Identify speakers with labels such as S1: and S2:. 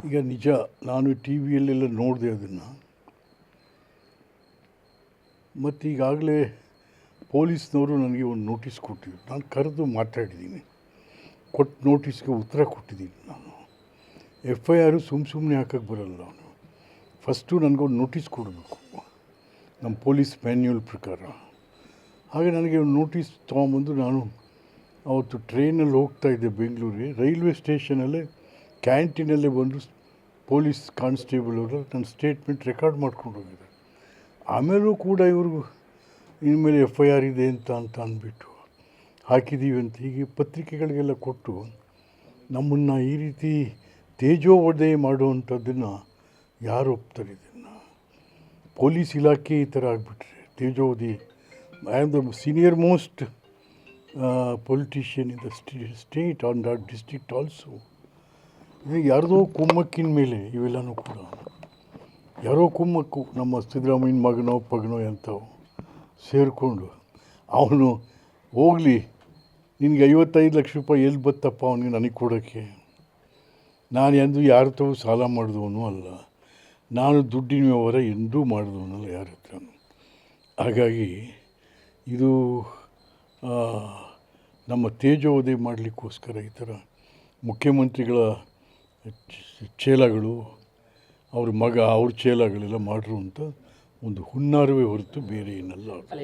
S1: ಈಗ ನಿಜ, ನಾನು ಟಿ ವಿಯಲ್ಲೆಲ್ಲ ನೋಡಿದೆ ಅದನ್ನು. ಮತ್ತು ಈಗಾಗಲೇ ಪೊಲೀಸ್ನವರು ನನಗೆ ಒಂದು ನೋಟಿಸ್ ಕೊಟ್ಟಿದ್ರು. ನಾನು ಕರೆದು ಮಾತಾಡಿದ್ದೀನಿ, ಕೊಟ್ಟು ನೋಟಿಸ್ಗೆ ಉತ್ತರ ಕೊಟ್ಟಿದ್ದೀನಿ. ನಾನು FIR ಸುಮ್ಮನೆ ಹಾಕೋಕ್ಕೆ ಬರಲ್ಲ. ನಾನು ಫಸ್ಟು ನನಗೊಂದು ನೋಟಿಸ್ ಕೊಡಬೇಕು ನಮ್ಮ ಪೊಲೀಸ್ ಮ್ಯಾನ್ಯುವಲ್ ಪ್ರಕಾರ. ಹಾಗೆ ನನಗೆ ಒಂದು ನೋಟಿಸ್ ತೊಗೊಂಬಂದು, ನಾನು ಅವತ್ತು ಟ್ರೈನಲ್ಲಿ ಹೋಗ್ತಾಯಿದ್ದೆ ಬೆಂಗಳೂರಿಗೆ. ರೈಲ್ವೆ ಸ್ಟೇಷನಲ್ಲೇ ಕ್ಯಾಂಟೀನಲ್ಲೇ ಬಂದು ಪೊಲೀಸ್ ಕಾನ್ಸ್ಟೇಬಲ್ ಅವರು ನನ್ನ ಸ್ಟೇಟ್ಮೆಂಟ್ ರೆಕಾರ್ಡ್ ಮಾಡ್ಕೊಂಡು ಹೋಗಿದ್ದಾರೆ. ಆಮೇಲೂ ಕೂಡ ಇವ್ರಿಗೂ ಇನ್ಮೇಲೆ FIR ಇದೆ ಅಂತ ಅಂದ್ಬಿಟ್ಟು ಹಾಕಿದ್ದೀವಿ ಅಂತ ಹೀಗೆ ಪತ್ರಿಕೆಗಳಿಗೆಲ್ಲ ಕೊಟ್ಟು ನಮ್ಮನ್ನು ಈ ರೀತಿ ತೇಜೋವಧೆ ಮಾಡುವಂಥದ್ದನ್ನು ಯಾರು ಒಪ್ತಾರೆ? ಇದನ್ನು ಪೊಲೀಸ್ ಇಲಾಖೆ ಈ ಥರ ಆಗಿಬಿಟ್ರೆ ತೇಜೋವಧೆ. I am the senior most politician in the state on that district also. ಇದು ಯಾರ್ದೋ ಕುಮ್ಮಕ್ಕಿನ ಮೇಲೆ ಇವೆಲ್ಲನೂ ಕೂಡ ಯಾರೋ ಕುಮ್ಮಕ್ಕು, ನಮ್ಮ ಸಿದ್ದರಾಮಯ್ಯನ ಮಗನೋ ಪಗನೋ ಎಂಥವು ಸೇರಿಕೊಂಡು ಅವನು ಹೋಗಲಿ, ನಿನಗೆ 55 ಲಕ್ಷ ರೂಪಾಯಿ ಎಲ್ಲಿ ಬತ್ತಪ್ಪ ಅವನಿಗೆ ನನಗೆ ಕೊಡೋಕ್ಕೆ? ನಾನು ಎಂದೂ ಯಾರ ತಾವು ಸಾಲ ಮಾಡಿದವನು ಅಲ್ಲ, ನಾನು ದುಡ್ಡಿನ ವ್ಯವಹಾರ ಎಂದೂ ಮಾಡಿದವನಲ್ಲ ಯಾರ ಹತ್ರ. ಹಾಗಾಗಿ ಇದು ನಮ್ಮ ತೇಜೋವಧೆ ಮಾಡಲಿಕ್ಕೋಸ್ಕರ ಈ ಥರ ಮುಖ್ಯಮಂತ್ರಿಗಳ ಚೇಲಗಳು, ಅವ್ರ ಮಗ, ಅವ್ರ ಚೇಲಗಳೆಲ್ಲ ಮಾಡಿರುವಂಥ ಒಂದು ಹುನ್ನಾರವೇ ಹೊರತು ಬೇರೆ ಏನಲ್ಲ.